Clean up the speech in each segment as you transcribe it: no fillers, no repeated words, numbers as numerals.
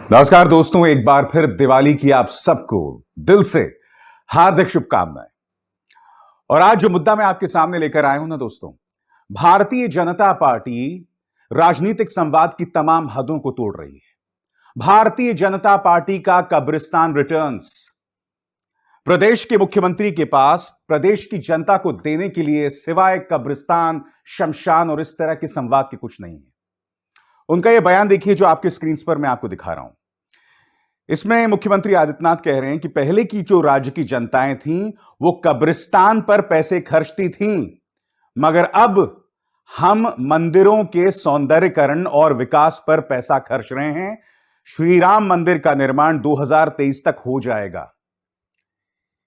नमस्कार दोस्तों, एक बार फिर दिवाली की आप सबको दिल से हार्दिक शुभकामनाएं। और आज जो मुद्दा मैं आपके सामने लेकर आया हूं ना दोस्तों, भारतीय जनता पार्टी राजनीतिक संवाद की तमाम हदों को तोड़ रही है। भारतीय जनता पार्टी का कब्रिस्तान रिटर्न्स। प्रदेश के मुख्यमंत्री के पास प्रदेश की जनता को देने के लिए सिवाय कब्रिस्तान, शमशान और इस तरह के संवाद के कुछ नहीं है। उनका यह बयान देखिए जो आपके स्क्रीन पर मैं आपको दिखा रहा हूं। इसमें मुख्यमंत्री आदित्यनाथ कह रहे हैं कि पहले की जो राज्य की जनताएं थीं वो कब्रिस्तान पर पैसे खर्चती थीं, मगर अब हम मंदिरों के सौंदर्यीकरण और विकास पर पैसा खर्च रहे हैं। श्री राम मंदिर का निर्माण 2023 तक हो जाएगा।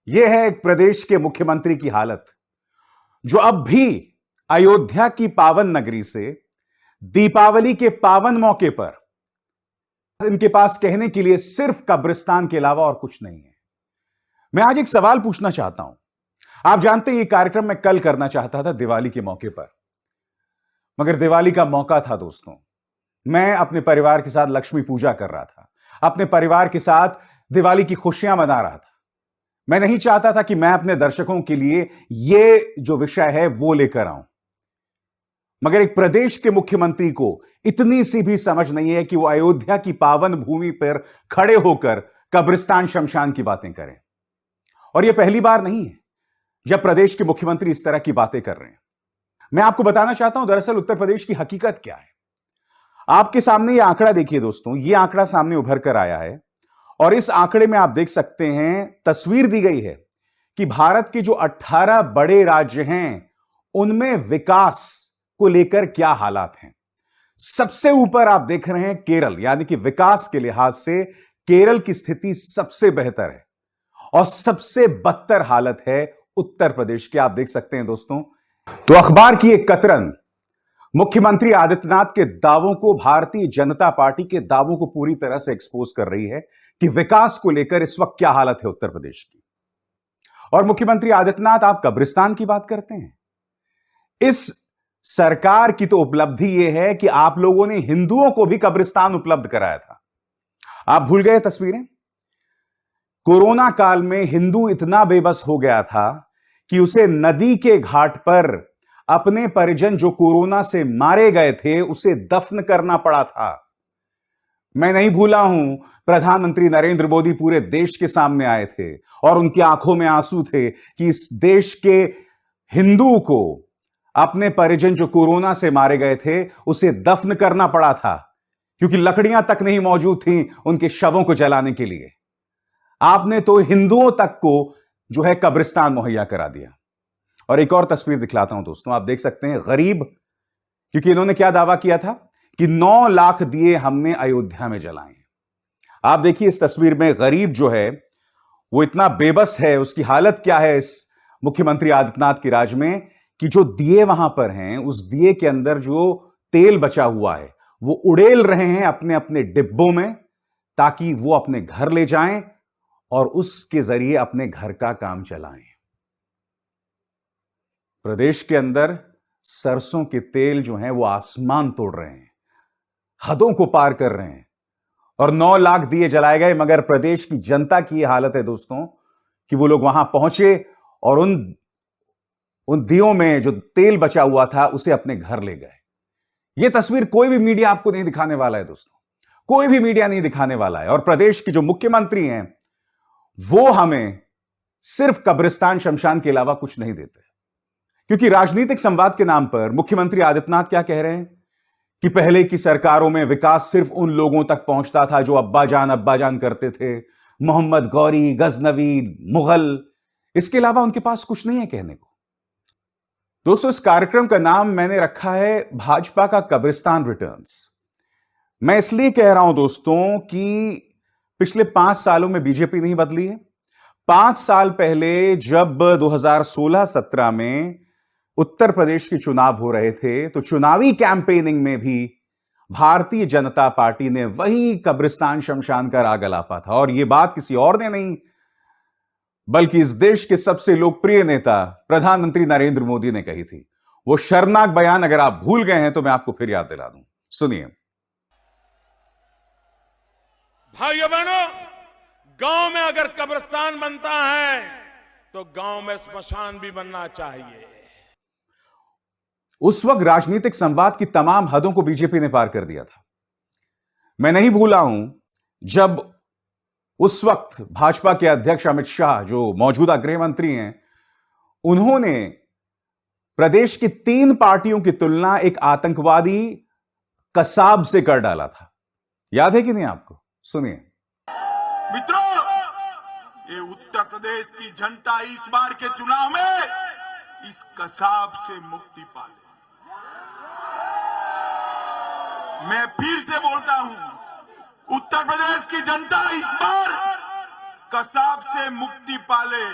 यह है एक प्रदेश के मुख्यमंत्री की हालत, जो अब भी अयोध्या की पावन नगरी से दीपावली के पावन मौके पर इनके पास कहने के लिए सिर्फ कब्रिस्तान के अलावा और कुछ नहीं है। मैं आज एक सवाल पूछना चाहता हूं। आप जानते हैं, यह कार्यक्रम मैं कल करना चाहता था दिवाली के मौके पर, मगर दिवाली का मौका था दोस्तों। मैं अपने परिवार के साथ लक्ष्मी पूजा कर रहा था, अपने परिवार के साथ दिवाली की खुशियां मना रहा था। मैं नहीं चाहता था कि मैं अपने दर्शकों के लिए यह जो विषय है वो लेकर आऊं, मगर एक प्रदेश के मुख्यमंत्री को इतनी सी भी समझ नहीं है कि वो अयोध्या की पावन भूमि पर खड़े होकर कब्रिस्तान शमशान की बातें करें। और यह पहली बार नहीं है जब प्रदेश के मुख्यमंत्री इस तरह की बातें कर रहे हैं। मैं आपको बताना चाहता हूं दरअसल उत्तर प्रदेश की हकीकत क्या है। आपके सामने यह आंकड़ा देखिए दोस्तों, यह आंकड़ा सामने उभर कर आया है और इस आंकड़े में आप देख सकते हैं, तस्वीर दी गई है कि भारत के जो 18 बड़े राज्य हैं उनमें विकास को लेकर क्या हालात हैं। सबसे ऊपर आप देख रहे हैं केरल, यानी कि विकास के लिहाज से केरल की स्थिति सबसे बेहतर है और सबसे बदतर हालत है उत्तर प्रदेश की। आप देख सकते हैं दोस्तों। तो अखबार की एक कतरन मुख्यमंत्री आदित्यनाथ के दावों को, भारतीय जनता पार्टी के दावों को पूरी तरह से एक्सपोज कर रही है कि विकास को लेकर इस वक्त क्या हालत है उत्तर प्रदेश की। और मुख्यमंत्री आदित्यनाथ, आप कब्रिस्तान की बात करते हैं। इस सरकार की तो उपलब्धि यह है कि आप लोगों ने हिंदुओं को भी कब्रिस्तान उपलब्ध कराया था। आप भूल गए तस्वीरें? कोरोना काल में हिंदू इतना बेबस हो गया था कि उसे नदी के घाट पर अपने परिजन जो कोरोना से मारे गए थे उसे दफन करना पड़ा था। मैं नहीं भूला हूं, प्रधानमंत्री नरेंद्र मोदी पूरे देश के सामने आए थे और उनकी आंखों में आंसू थे कि इस देश के हिंदू को अपने परिजन जो कोरोना से मारे गए थे उसे दफन करना पड़ा था, क्योंकि लकड़ियां तक नहीं मौजूद थीं उनके शवों को जलाने के लिए। आपने तो हिंदुओं तक को जो है कब्रिस्तान मुहैया करा दिया। और एक और तस्वीर दिखलाता हूं दोस्तों, आप देख सकते हैं गरीब, क्योंकि इन्होंने क्या दावा किया था कि 9 लाख दिए हमने अयोध्या में जलाए। आप देखिए इस तस्वीर में गरीब जो है वो इतना बेबस है, उसकी हालत क्या है इस मुख्यमंत्री आदित्यनाथ के राज में, कि जो दिए वहां पर हैं उस दिए के अंदर जो तेल बचा हुआ है वो उड़ेल रहे हैं अपने अपने डिब्बों में, ताकि वो अपने घर ले जाएं और उसके जरिए अपने घर का काम चलाएं। प्रदेश के अंदर सरसों के तेल जो हैं वो आसमान तोड़ रहे हैं, हदों को पार कर रहे हैं और 9 लाख दिए जलाए गए। मगर प्रदेश की जनता की यह हालत है दोस्तों कि वो लोग वहां पहुंचे और उन दियों में जो तेल बचा हुआ था उसे अपने घर ले गए। यह तस्वीर कोई भी मीडिया आपको नहीं दिखाने वाला है दोस्तों, कोई भी मीडिया नहीं दिखाने वाला है। और प्रदेश के जो मुख्यमंत्री हैं वो हमें सिर्फ कब्रिस्तान शमशान के अलावा कुछ नहीं देते, क्योंकि राजनीतिक संवाद के नाम पर मुख्यमंत्री आदित्यनाथ क्या कह रहे हैं कि पहले की सरकारों में विकास सिर्फ उन लोगों तक पहुंचता था जो अब्बा जान करते थे, मोहम्मद गौरी, गजनवी, मुगल। इसके अलावा उनके पास कुछ नहीं है कहने को। दोस्तों, इस कार्यक्रम का नाम मैंने रखा है भाजपा का कब्रिस्तान रिटर्न्स। मैं इसलिए कह रहा हूं दोस्तों कि पिछले 5 सालों में बीजेपी नहीं बदली है। 5 साल पहले जब 2016-17 में उत्तर प्रदेश के चुनाव हो रहे थे तो चुनावी कैंपेनिंग में भी भारतीय जनता पार्टी ने वही कब्रिस्तान शमशान का राग अलापा था। और यह बात किसी और ने नहीं बल्कि इस देश के सबसे लोकप्रिय नेता प्रधानमंत्री नरेंद्र मोदी ने कही थी। वो शर्मनाक बयान अगर आप भूल गए हैं तो मैं आपको फिर याद दिला दूं, सुनिए। भाइयों बहनों, गांव में अगर कब्रिस्तान बनता है तो गांव में स्मशान भी बनना चाहिए। उस वक्त राजनीतिक संवाद की तमाम हदों को बीजेपी ने पार कर दिया था। मैं नहीं भूला हूं जब उस वक्त भाजपा के अध्यक्ष अमित शाह, जो मौजूदा गृह मंत्री हैं, उन्होंने प्रदेश की 3 पार्टियों की तुलना एक आतंकवादी कसाब से कर डाला था। याद है कि नहीं आपको? सुनिए। मित्रों, ये उत्तर प्रदेश की जनता इस बार के चुनाव में इस कसाब से मुक्ति पाले। मैं फिर से बोलता हूं, उत्तर प्रदेश की जनता इस बार कसाब से मुक्ति पाले।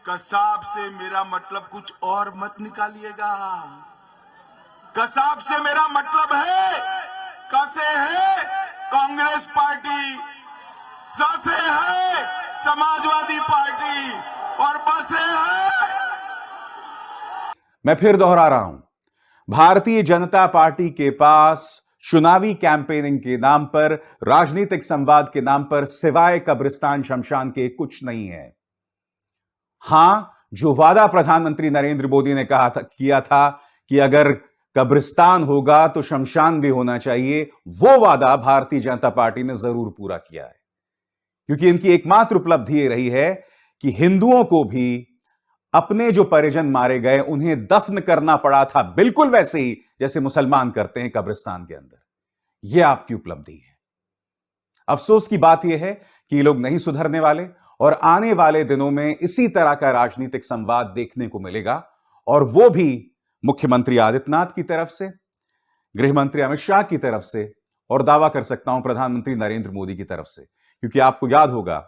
कसाब से मेरा मतलब कुछ और मत निकालिएगा। कसाब से मेरा मतलब है, कसे है कांग्रेस पार्टी, ससे है समाजवादी पार्टी और बसे है। मैं फिर दोहरा रहा हूं, भारतीय जनता पार्टी के पास चुनावी कैंपेनिंग के नाम पर, राजनीतिक संवाद के नाम पर सिवाय कब्रिस्तान शमशान के कुछ नहीं है। हां, जो वादा प्रधानमंत्री नरेंद्र मोदी ने किया था कि अगर कब्रिस्तान होगा तो शमशान भी होना चाहिए, वो वादा भारतीय जनता पार्टी ने जरूर पूरा किया है। क्योंकि इनकी एकमात्र उपलब्धि यह रही है कि हिंदुओं को भी अपने जो परिजन मारे गए उन्हें दफन करना पड़ा था, बिल्कुल वैसे ही जैसे मुसलमान करते हैं कब्रिस्तान के अंदर। यह आपकी उपलब्धि है। अफसोस की बात यह है कि ये लोग नहीं सुधरने वाले और आने वाले दिनों में इसी तरह का राजनीतिक संवाद देखने को मिलेगा, और वो भी मुख्यमंत्री आदित्यनाथ की तरफ से, गृह मंत्री अमित शाह की तरफ से, और दावा कर सकता हूं प्रधानमंत्री नरेंद्र मोदी की तरफ से। क्योंकि आपको याद होगा,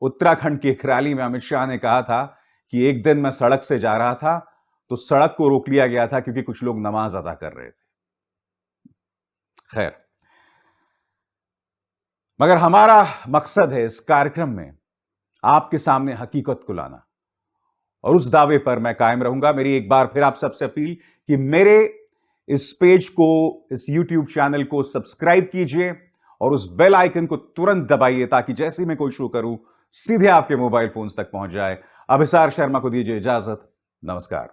उत्तराखंड की एक रैली में अमित शाह ने कहा था कि एक दिन मैं सड़क से जा रहा था तो सड़क को रोक लिया गया था क्योंकि कुछ लोग नमाज अदा कर रहे थे। खैर, मगर हमारा मकसद है इस कार्यक्रम में आपके सामने हकीकत को लाना, और उस दावे पर मैं कायम रहूंगा। मेरी एक बार फिर आप सबसे अपील कि मेरे इस पेज को, इस YouTube चैनल को सब्सक्राइब कीजिए और उस बेल आइकन को तुरंत दबाइए ताकि जैसे ही मैं कोई शो करूं सीधे आपके मोबाइल फोन्स तक पहुंच जाए। अभिसार शर्मा को दीजिए इजाजत। नमस्कार।